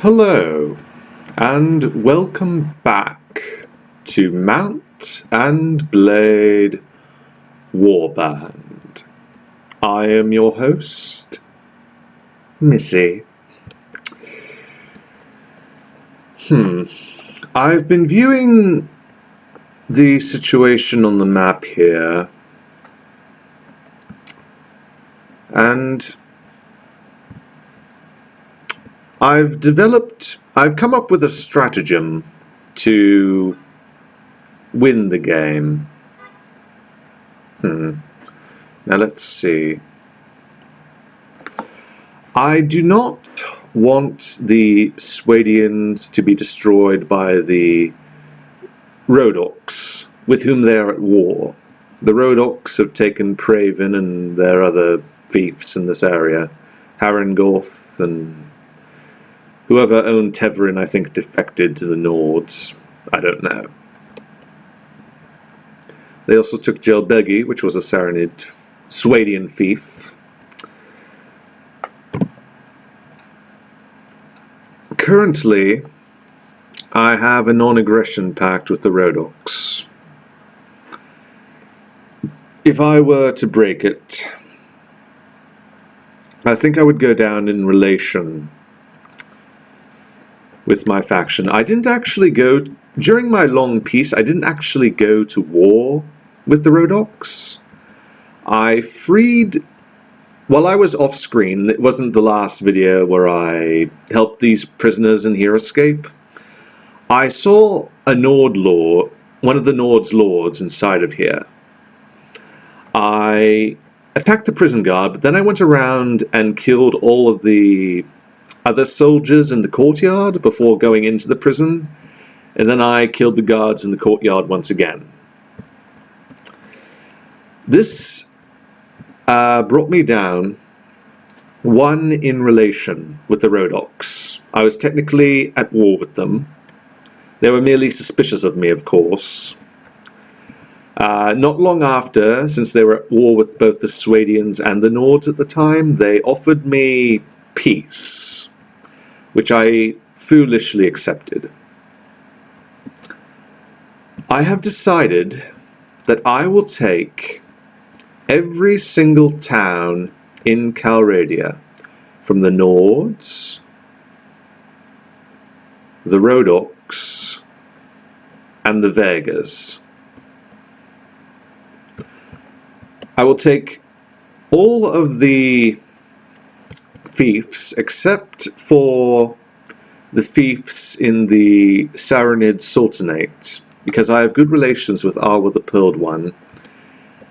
Hello, and welcome back to Mount and Blade Warband. I am your host, Missy. I've been viewing the situation on the map here, and I've come up with a stratagem to win the game. Now let's see. I do not want the Swadians to be destroyed by the Rhodoks, with whom they are at war. The Rhodoks have taken Praven and their other fiefs in this area. Harengorth and whoever owned Teverin, I think, defected to the Nords. I don't know. They also took Jelbegi, which was a Saranid Swadian fief. Currently, I have a non-aggression pact with the Rhodoks. If I were to break it, I think I would go down in relation with my faction. I didn't actually go, during my long peace, I didn't actually go to war with the Rhodoks. I freed, while I was off screen, it wasn't the last video where I helped these prisoners in here escape. I saw a Nord lord, one of the Nord's lords inside of here. I attacked the prison guard, but then I went around and killed all of the other soldiers in the courtyard before going into the prison, and then I killed the guards in the courtyard once again. This brought me down one in relation with the Rhodoks. I was technically at war with them. They were merely suspicious of me, of course. Not long after, since they were at war with both the Swadians and the Nords at the time, they offered me peace, which I foolishly accepted. I have decided that I will take every single town in Calradia, from the Nords, the Rhodoks, and the Vegas. I will take all of the fiefs except for the fiefs in the Saranid Sultanate, because I have good relations with Arwa the Pearled One,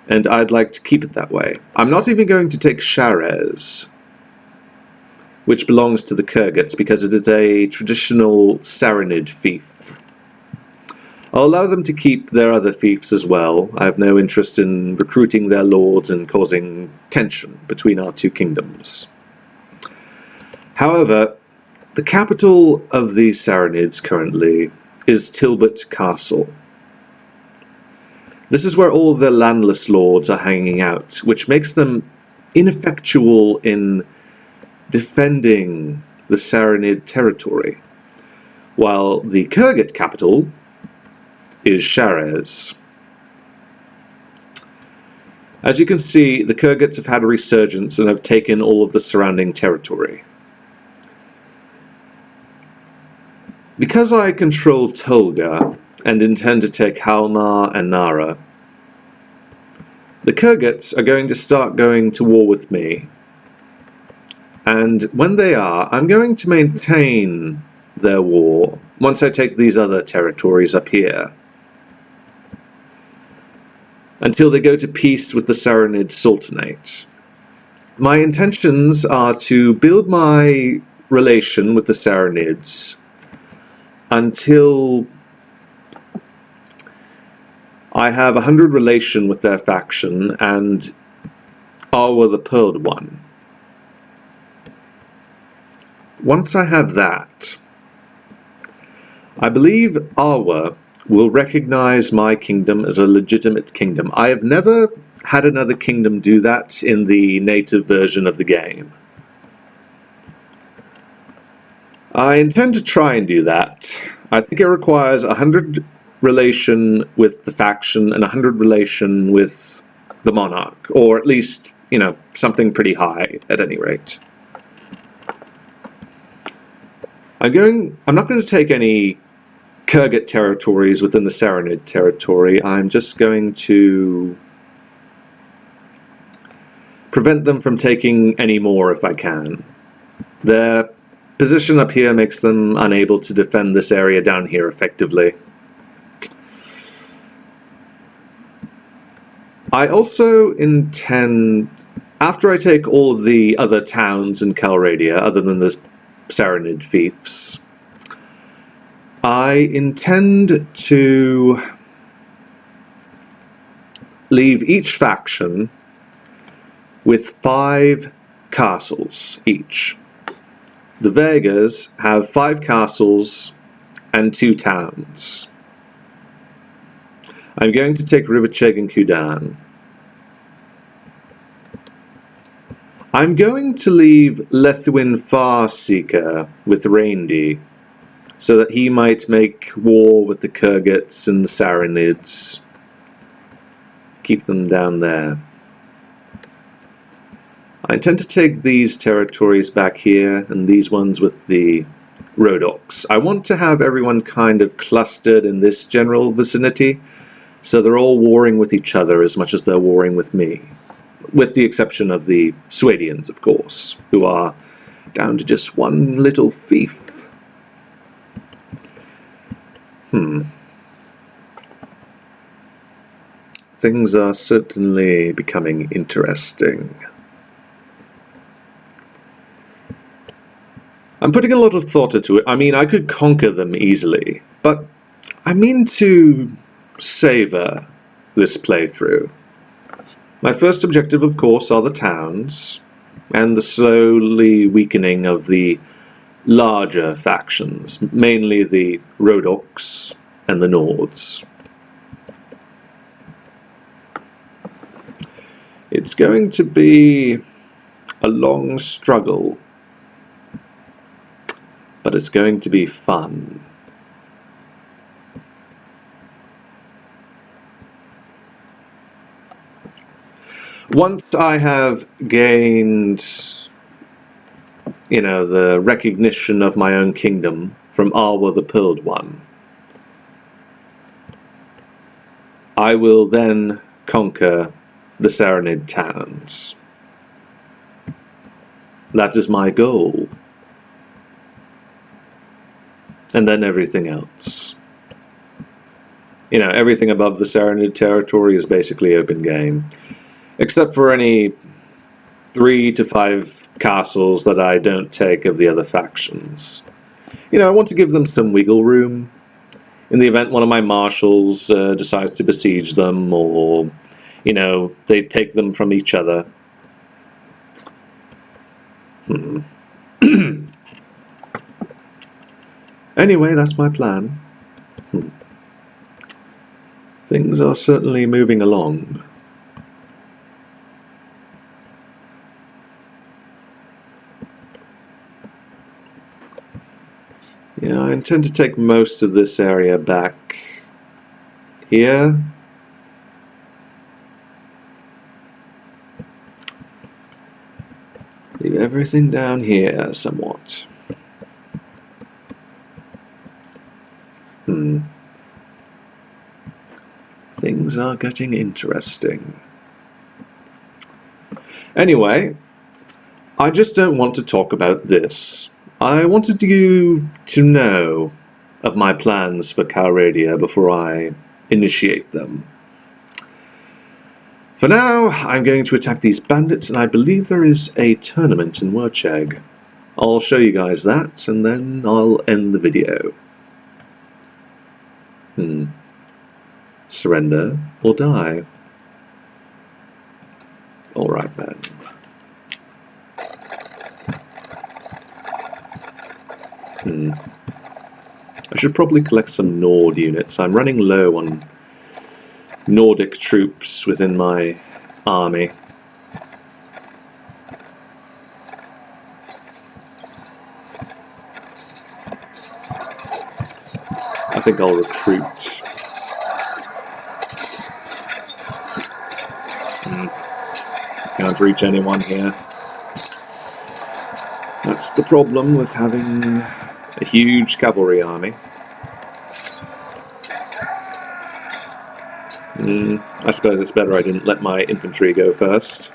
and I'd like to keep it that way. I'm not even going to take Sharez, which belongs to the Kurgats, because it is a traditional Saranid fief. I'll allow them to keep their other fiefs as well. I have no interest in recruiting their lords and causing tension between our two kingdoms. However, the capital of the Saranids currently is Tilbert Castle. This is where all of their landless lords are hanging out, which makes them ineffectual in defending the Saranid territory, while the Kurgat capital is Sharez. As you can see, the Kurgats have had a resurgence and have taken all of the surrounding territory. Because I control Tolga and intend to take Halmar and Nara, the Kurgats are going to start going to war with me. And when they are, I'm going to maintain their war once I take these other territories up here, until they go to peace with the Saranid Sultanate. My intentions are to build my relation with the Saranids until I have 100 relation with their faction and Arwa the Pearled One. Once I have that, I believe Arwa will recognize my kingdom as a legitimate kingdom. I have never had another kingdom do that in the native version of the game. I intend to try and do that. I think it requires 100 relation with the faction and 100 relation with the monarch, or at least, you know, something pretty high at any rate. I'm not going to take any Kurgat territories within the Saranid territory. I'm just going to prevent them from taking any more if I can. Their position up here makes them unable to defend this area down here effectively. I also intend, after I take all of the other towns in Calradia, other than the Saranid fiefs, I intend to leave each faction with 5 castles each. The Vegas have 5 castles and 2 towns. I'm going to take Rivacheg and Kudan. I'm going to leave Lethuin Farseeker with Reindy, so that he might make war with the Kurgats and the Saranids. Keep them down there. I intend to take these territories back here, and these ones with the Rhodoks. I want to have everyone kind of clustered in this general vicinity, so they're all warring with each other as much as they're warring with me. With the exception of the Swadians, of course, who are down to just one little fief. Things are certainly becoming interesting. I'm putting a lot of thought into it. I mean, I could conquer them easily, but I mean to savor this playthrough. My first objective, of course, are the towns, and the slowly weakening of the larger factions, mainly the Rhodoks and the Nords. It's going to be a long struggle, but it's going to be fun. Once I have gained, you know, the recognition of my own kingdom from Alwa the Pearled One, I will then conquer the Saranid towns. That is my goal. And then everything else. You know, everything above the Saranid territory is basically open game. Except for any 3 to 5 castles that I don't take of the other factions. You know, I want to give them some wiggle room. In the event one of my marshals decides to besiege them, or, you know, they take them from each other. Anyway, that's my plan. Things are certainly moving along. Yeah, I intend to take most of this area back here. Leave everything down here somewhat. Things are getting interesting. Anyway, I just don't want to talk about this. I wanted you to know of my plans for Calradia before I initiate them. For now, I'm going to attack these bandits, and I believe there is a tournament in Wercheg. I'll show you guys that, and then I'll end the video. Surrender or die. Alright then. I should probably collect some Nord units. I'm running low on Nordic troops within my army. I think I'll recruit. Can't reach anyone here. That's the problem with having a huge cavalry army. I suppose it's better I didn't let my infantry go first.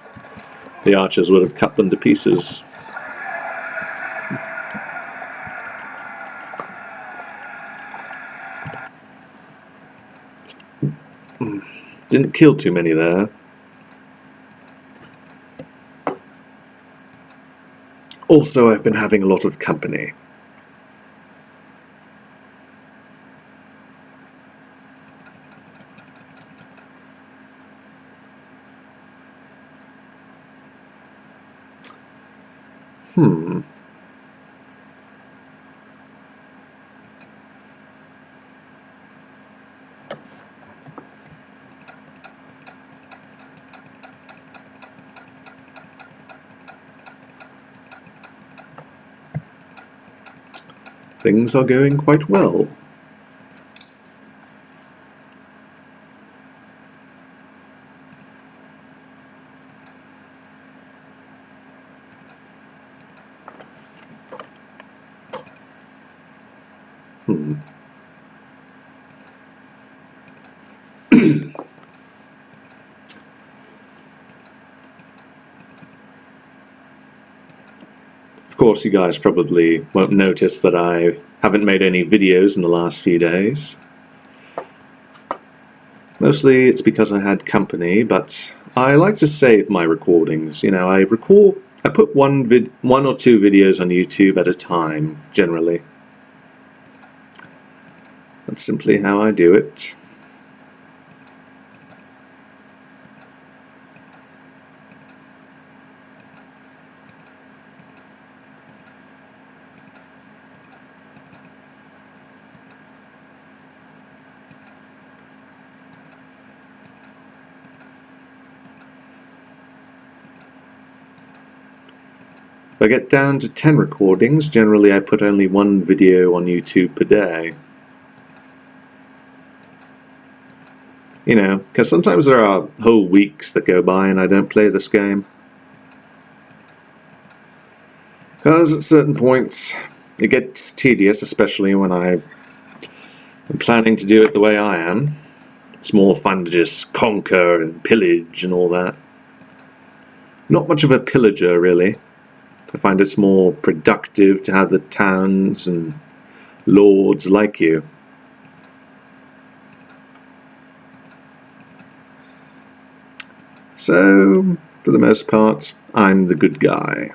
The archers would have cut them to pieces. Didn't kill too many there. Also, I've been having a lot of company. Things are going quite well. Of course, you guys probably won't notice that I haven't made any videos in the last few days. Mostly it's because I had company, but I like to save my recordings. You know, I put one or two videos on YouTube at a time, generally. That's simply how I do it. If I get down to 10 recordings, generally I put only one video on YouTube per day. You know, because sometimes there are whole weeks that go by and I don't play this game. Because at certain points it gets tedious, especially when I'm planning to do it the way I am. It's more fun to just conquer and pillage and all that. Not much of a pillager, really. I find it's more productive to have the towns and lords like you. So, for the most part, I'm the good guy.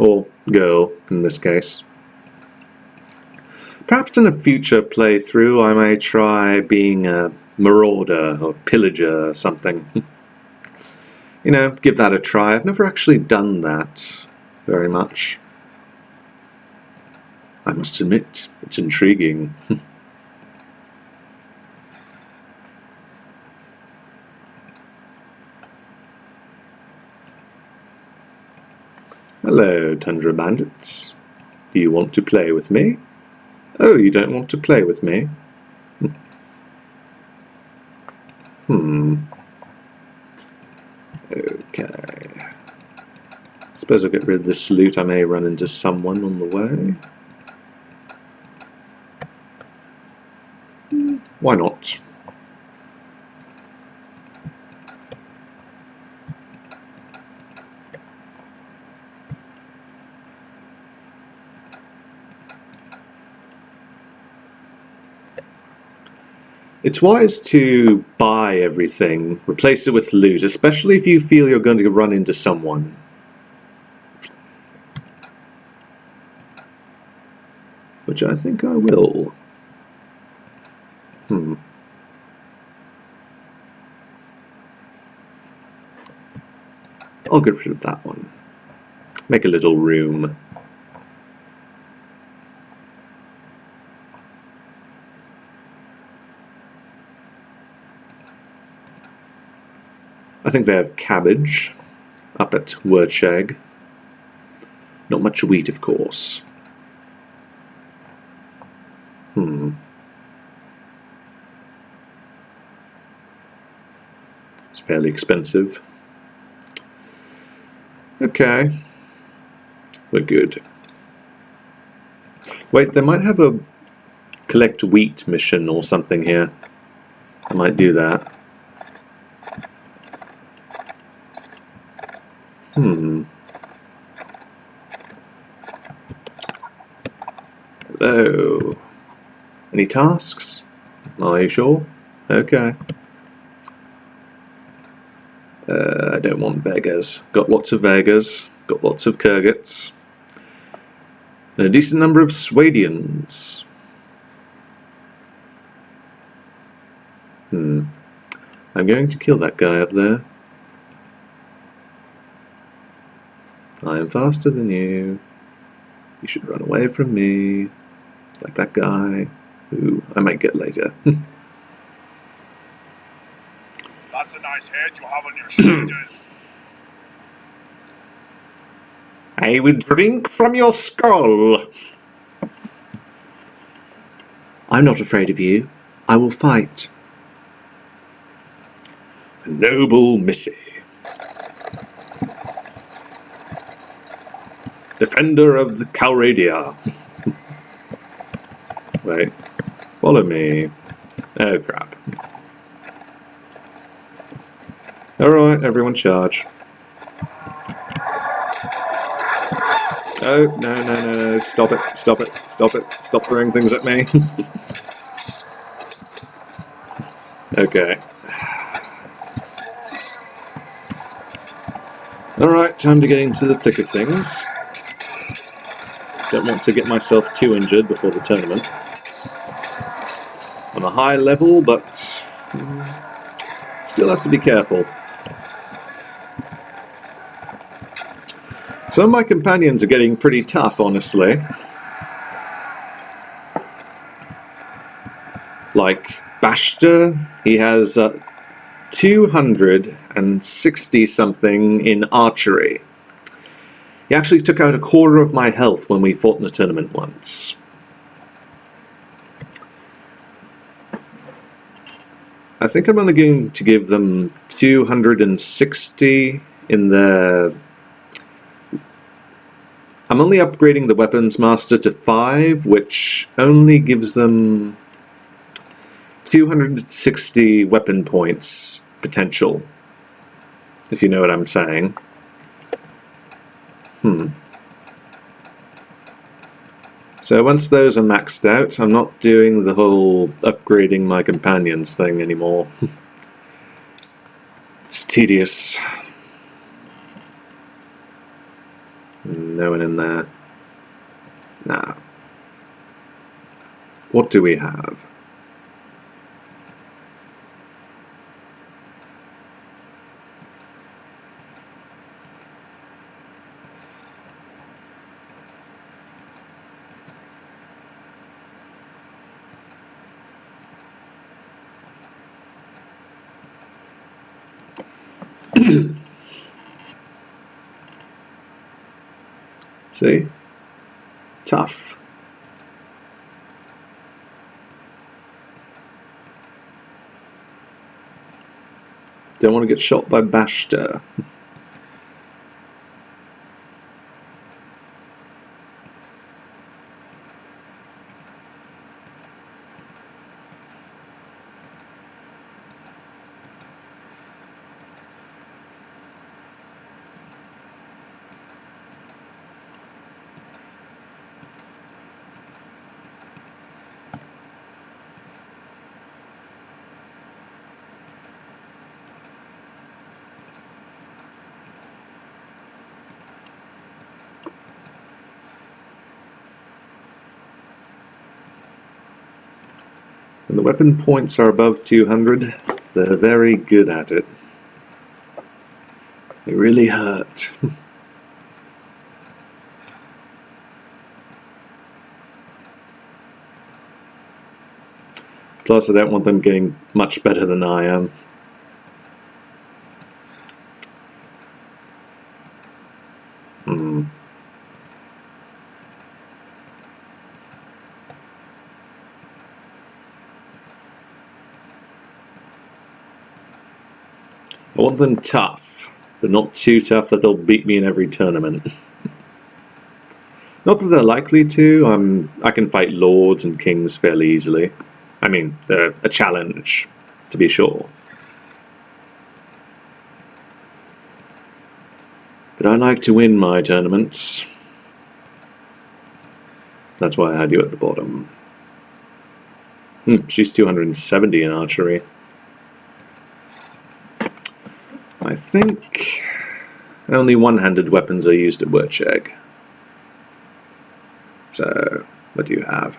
Or girl, in this case. Perhaps in a future playthrough I may try being a marauder or pillager or something. You know, give that a try. I've never actually done that very much. I must admit, it's intriguing. Hello, Tundra Bandits. Do you want to play with me? Oh, you don't want to play with me? Okay. Suppose I'll get rid of this loot. I may run into someone on the way. Why not? It's wise to buy everything, replace it with loot, especially if you feel you're going to run into someone. Which I think I will. I'll get rid of that one. Make a little room. I think they have cabbage up at Wurchegg. Not much wheat, of course. fairly expensive. Okay. We're good. Wait, they might have a collect wheat mission or something here. I might do that. Hello. Any tasks? Are you sure? Okay. I don't want beggars. Got lots of beggars. Got lots of Kurgats. And a decent number of Swadians. I'm going to kill that guy up there. I am faster than you. You should run away from me. Like that guy, who I might get later. That's a nice head you have on your shoulders. I will drink from your skull. I'm not afraid of you. I will fight. A noble Missy. Defender of the Calradia. Wait. Follow me. Oh crap. Alright, everyone charge. Oh, no. Stop it. Stop throwing things at me. Okay. Alright, time to get into the thick of things. Don't want to get myself too injured before the tournament. On a high level, but still have to be careful. Some of my companions are getting pretty tough, honestly. Like Bashta, he has 260 something in archery. He actually took out a quarter of my health when we fought in a tournament once. I think I'm only going to give them 260 in their... I'm only upgrading the Weapons Master to 5, which only gives them 260 weapon points potential, if you know what I'm saying. So once those are maxed out, I'm not doing the whole upgrading my companions thing anymore. It's tedious. No one in there. Nah. What do we have? See? Tough. Don't want to get shot by Bashta. When the weapon points are above 200, they're very good at it. They really hurt. Plus, I don't want them getting much better than I am. I want them tough, but not too tough that they'll beat me in every tournament. Not that they're likely to. I can fight lords and kings fairly easily. I mean, they're a challenge, to be sure. But I like to win my tournaments. That's why I had you at the bottom. She's 270 in archery. I think only one-handed weapons are used at Wurchegg. So, what do you have?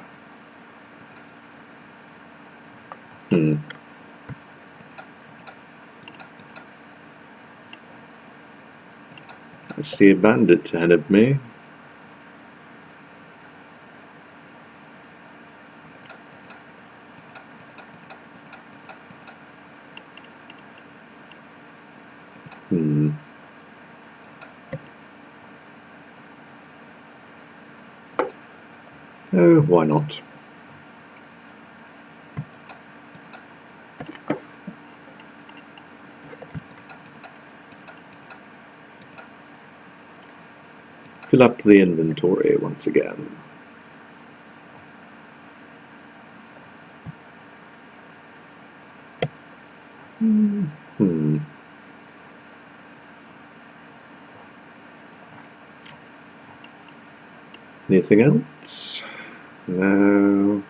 I see a bandit ahead of me. Oh, why not? Fill up the inventory once again. Anything else? No.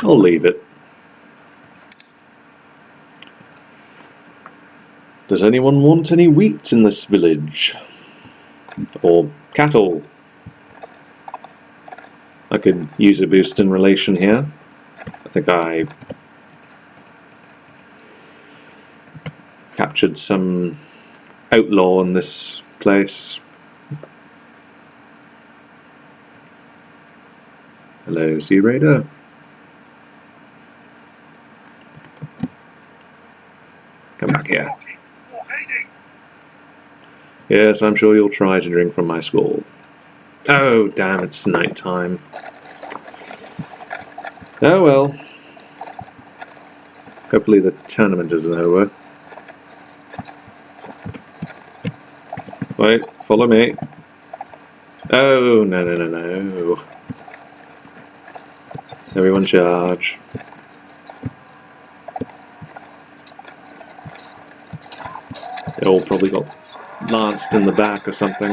I'll leave it. Does anyone want any wheat in this village? Or cattle? I could use a boost in relation here. I think I captured some outlaw in this place. Hello, Sea Raider. Come back here. Yes, I'm sure you'll try to drink from my skull. Oh, damn, it's night time. Oh well. Hopefully the tournament isn't over. Wait, follow me. Oh, no, no, no, no. Everyone charge. They all probably got lanced in the back or something.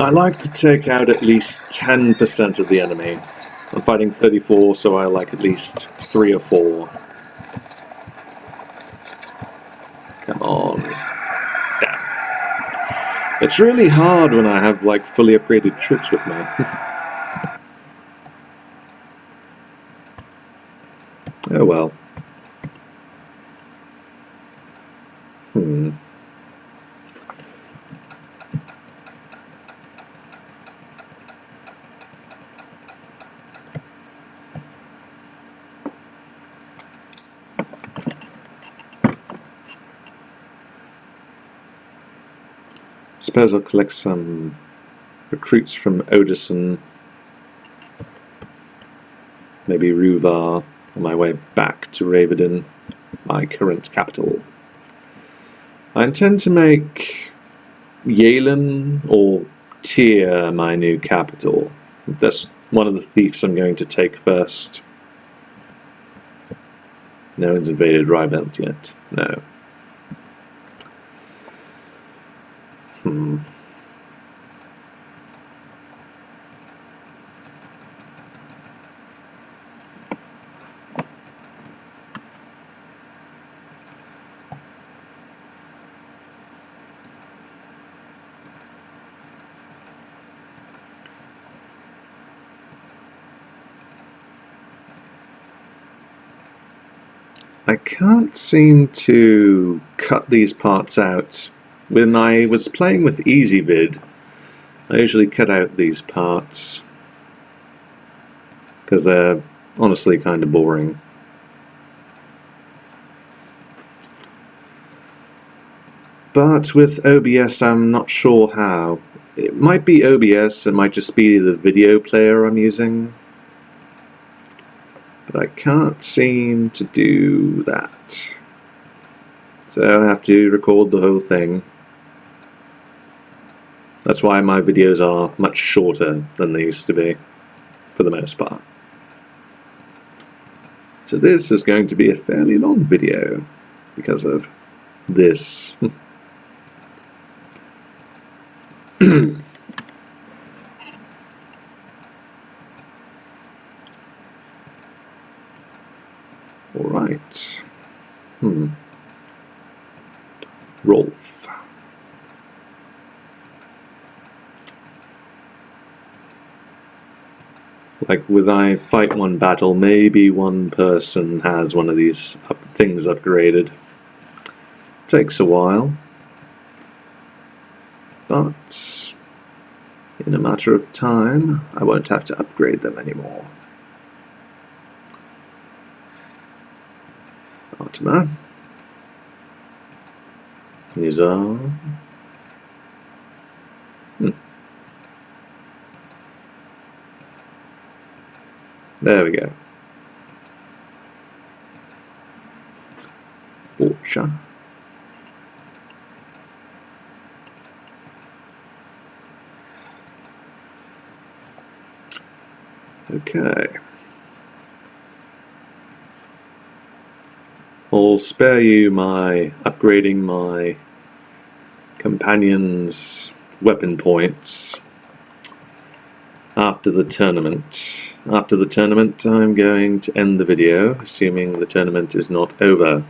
I like to take out at least 10% of the enemy. I'm fighting 34, so I like at least 3 or 4. Come on. Damn. It's really hard when I have like fully upgraded troops with me. Oh well. Suppose I'll collect some recruits from Odison, maybe Ruvar, on my way back to Ravedin, my current capital. I intend to make Yalen or Tyr my new capital. That's one of the fiefs I'm going to take first. No one's invaded Rybelt yet. No. I can't seem to cut these parts out. When I was playing with EasyVid, I usually cut out these parts because they're honestly kind of boring. but with OBS I'm not sure how. It might be OBS, it might just be the video player I'm using, but I can't seem to do that. So I have to record the whole thing. That's why my videos are much shorter than they used to be, for the most part. So this is going to be a fairly long video because of this. Alright. Rolf. Like, when I fight one battle, maybe one person has one of these things upgraded. Takes a while, but in a matter of time, I won't have to upgrade them anymore. Artima. Nizar. There we go. Orcha. Okay. I'll spare you my upgrading my companions' weapon points after the tournament. After the tournament, I'm going to end the video, assuming the tournament is not over.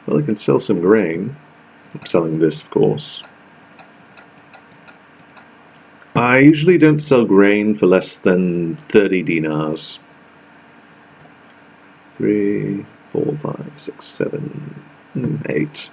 Well, I can sell some grain. I'm selling this, of course. I usually don't sell grain for less than 30 dinars. 3, 4, 5, 6, 7, 8.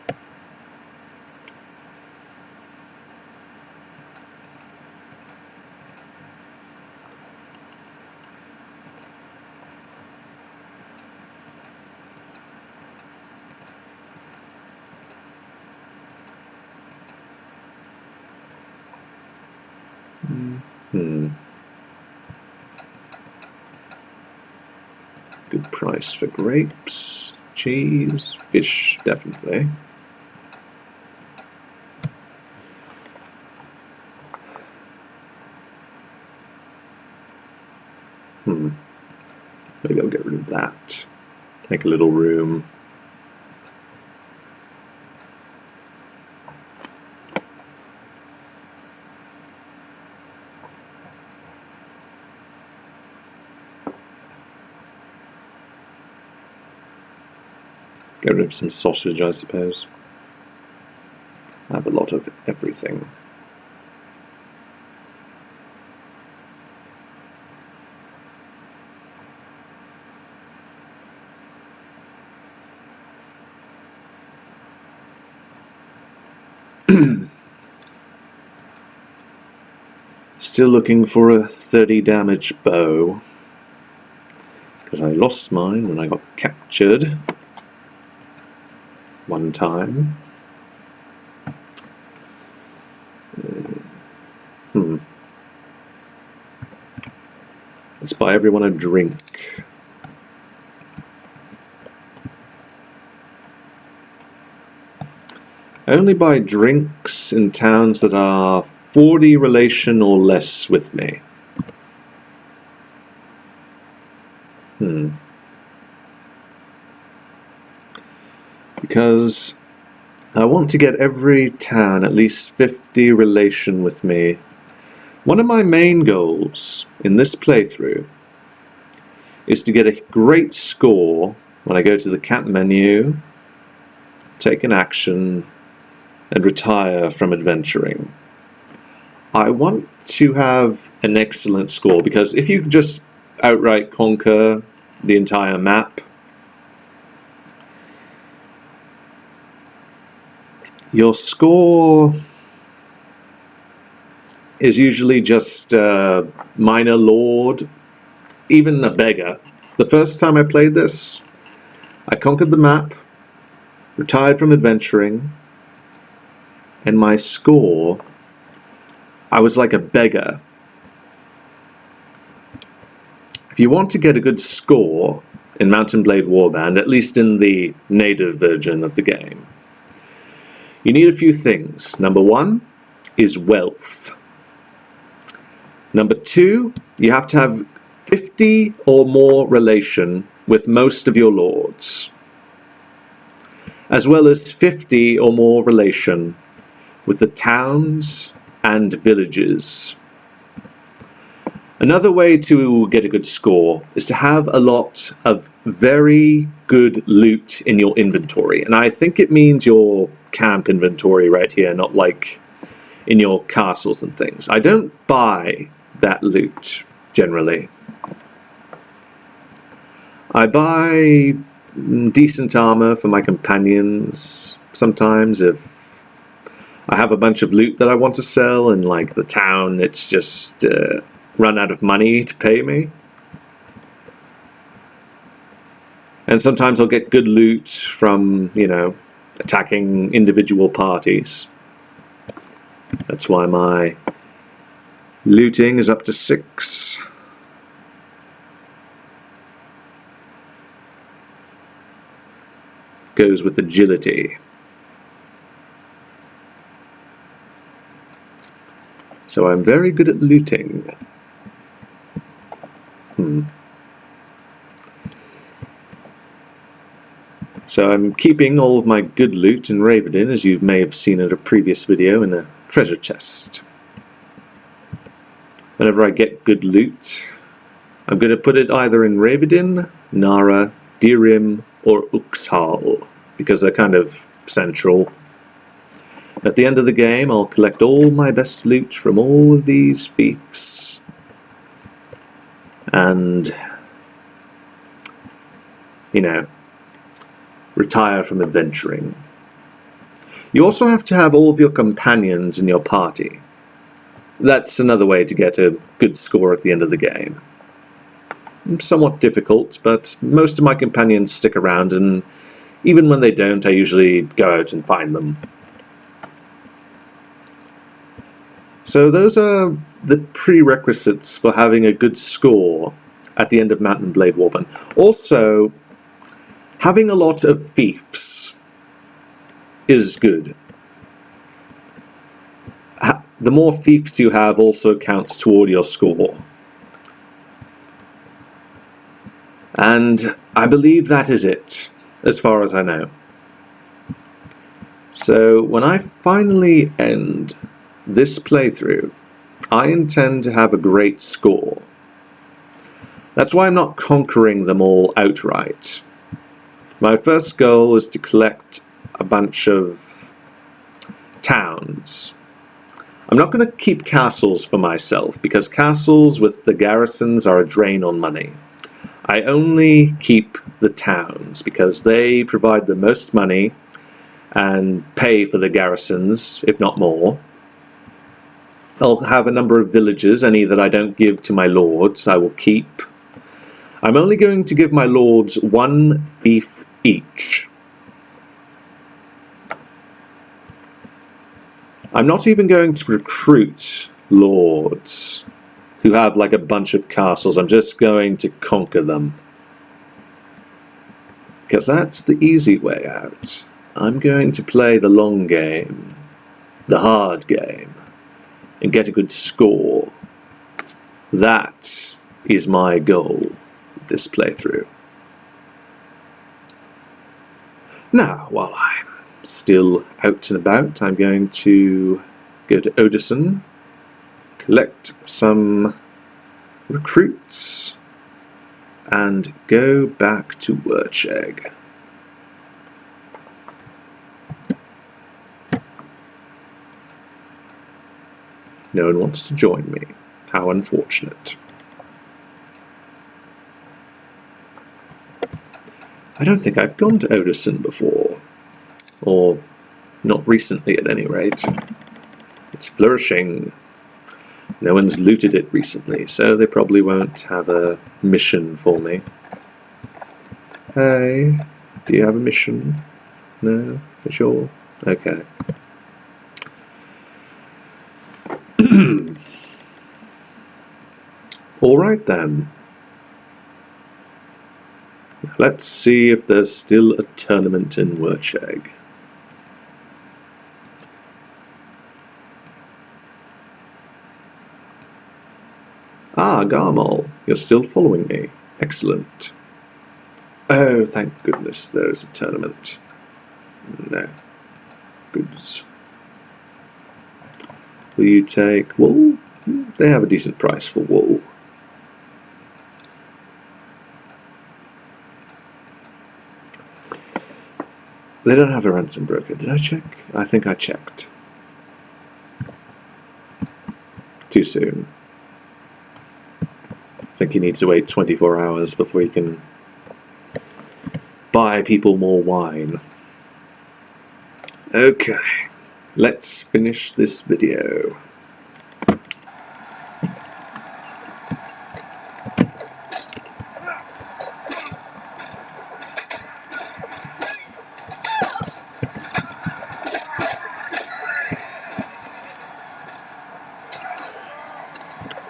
Good price for grapes, cheese, fish, definitely. Maybe I'll get rid of that. Make a little room. Get rid of some sausage, I suppose. I have a lot of everything. Still looking for a 30 damage bow, because I lost mine when I got captured one time. Let's buy everyone a drink. I only buy drinks in towns that are 40 relation or less with me. Because I want to get every town at least 50 relation with me. One of my main goals in this playthrough is to get a great score when I go to the camp menu, take an action, and retire from adventuring. I want to have an excellent score, because if you just outright conquer the entire map. Your score is usually just a minor lord, even a beggar. The first time I played this, I conquered the map, retired from adventuring, and my score, I was like a beggar. If you want to get a good score in Mount & Blade Warband, at least in the native version of the game, you need a few things. Number one is wealth. Number two, you have to have 50 or more relation with most of your lords, as well as 50 or more relation with the towns and villages. Another way to get a good score is to have a lot of very good loot in your inventory. And I think it means your camp inventory right here, not like in your castles and things. I don't buy that loot, generally. I buy decent armor for my companions sometimes if I have a bunch of loot that I want to sell, and like the town, it's just run out of money to pay me. And sometimes I'll get good loot from, you know, attacking individual parties. That's why my looting is up to 6. Goes with agility. So I'm very good at looting. So I'm keeping all of my good loot in Ravenholm, as you may have seen in a previous video, in a treasure chest. Whenever I get good loot, I'm going to put it either in Ravenholm, Nara, Dirim, or Uxkhal, because they're kind of central. At the end of the game, I'll collect all my best loot from all of these fiefs, and, you know, retire from adventuring. You also have to have all of your companions in your party. That's another way to get a good score at the end of the game. Somewhat difficult, but most of my companions stick around, and even when they don't, I usually go out and find them. So those are the prerequisites for having a good score at the end of Mount & Blade Warband. Also, having a lot of fiefs is good. The more fiefs you have also counts toward your score. And I believe that is it, as far as I know. So when I finally end this playthrough, I intend to have a great score. That's why I'm not conquering them all outright. My first goal is to collect a bunch of towns. I'm not going to keep castles for myself, because castles with the garrisons are a drain on money. I only keep the towns, because they provide the most money and pay for the garrisons, if not more. I'll have a number of villages, any that I don't give to my lords, I will keep. I'm only going to give my lords 1 fief each. I'm not even going to recruit lords who have like a bunch of castles. I'm just going to conquer them, because that's the easy way out. I'm going to play the long game, the hard game, and get a good score. That is my goal with this playthrough. Now, while I'm still out and about, I'm going to go to Odison, collect some recruits, and go back to Werchegg. No one wants to join me. How unfortunate. I don't think I've gone to Odison before. Or not recently at any rate. It's flourishing. No one's looted it recently, so they probably won't have a mission for me. Hey, do you have a mission? No? For sure? Okay. Alright then. Let's see if there's still a tournament in Werchegg. Ah, Garmol, you're still following me. Excellent. Oh, thank goodness there's a tournament. No. Goods. Will you take wool? They have a decent price for wool. They don't have a ransom broker. Did I check? I think I checked. Too soon. I think you need to wait 24 hours before you can buy people more wine. Okay, let's finish this video.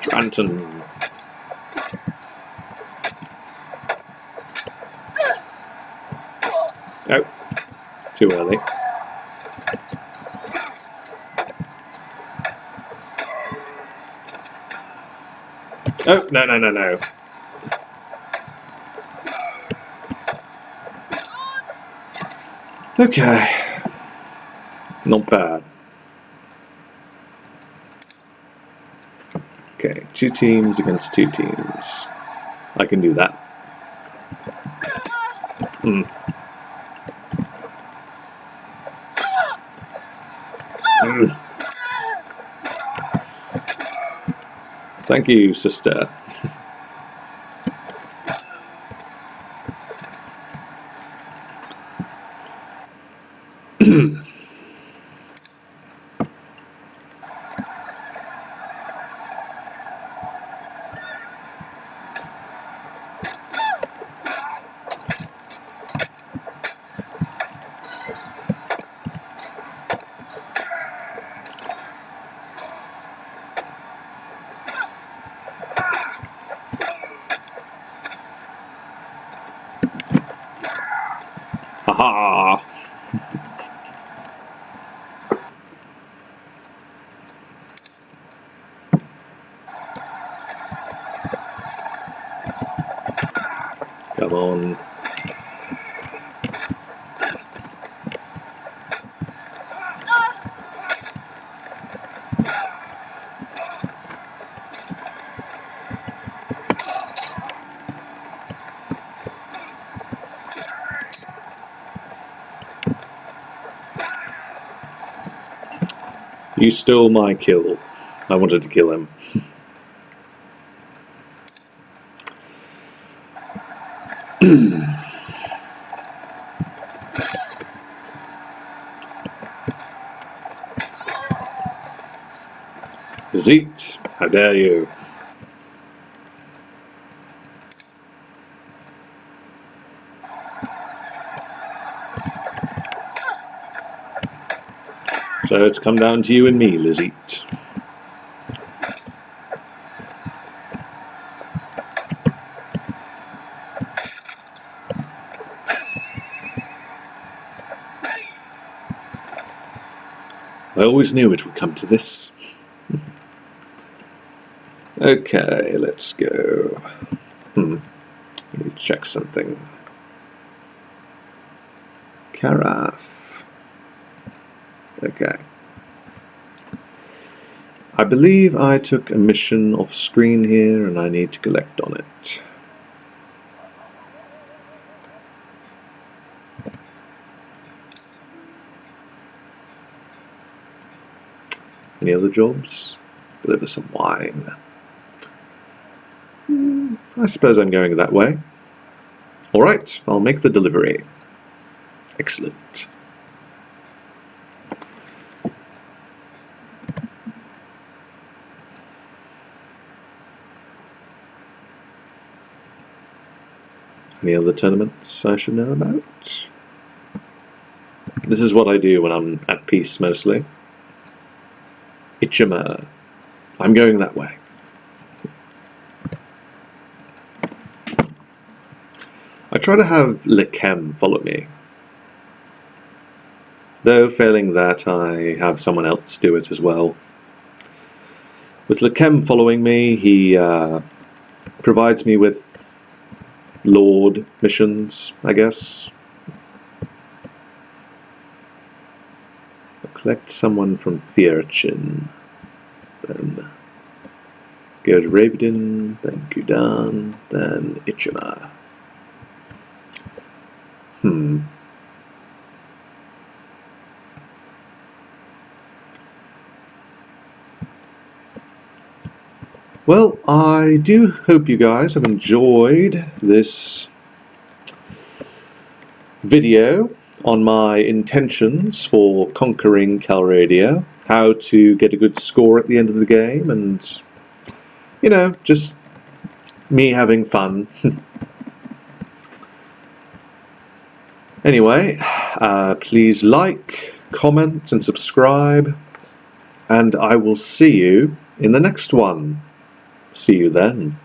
Dranton. Oh, too early. Oh, no, no, no, no. Okay. Not bad. Okay, 2 teams against 2 teams. I can do that. Thank you, sister. Haha! Come on. You stole my kill. I wanted to kill him. Zeet, how dare you? So it's come down to you and me, Lizzie. I always knew it would come to this. Okay, let's go. Let me check something. Carafe. Okay. I believe I took a mission off screen here and I need to collect on it. Any other jobs? Deliver some wine. I suppose I'm going that way. Alright, I'll make the delivery. Excellent. Any other tournaments I should know about? This is what I do when I'm at peace, mostly. Itchama. I'm going that way. I try to have Lekem follow me. Though, failing that, I have someone else do it as well. With Lekem following me, he provides me with Lord missions, I guess. I'll collect someone from Fierchin. Then go to Ravidin, then Kudan, then Ichima. Well, I do hope you guys have enjoyed this video on my intentions for conquering Calradia, how to get a good score at the end of the game, and, you know, just me having fun. Anyway, please like, comment, and subscribe, and I will see you in the next one. See you then.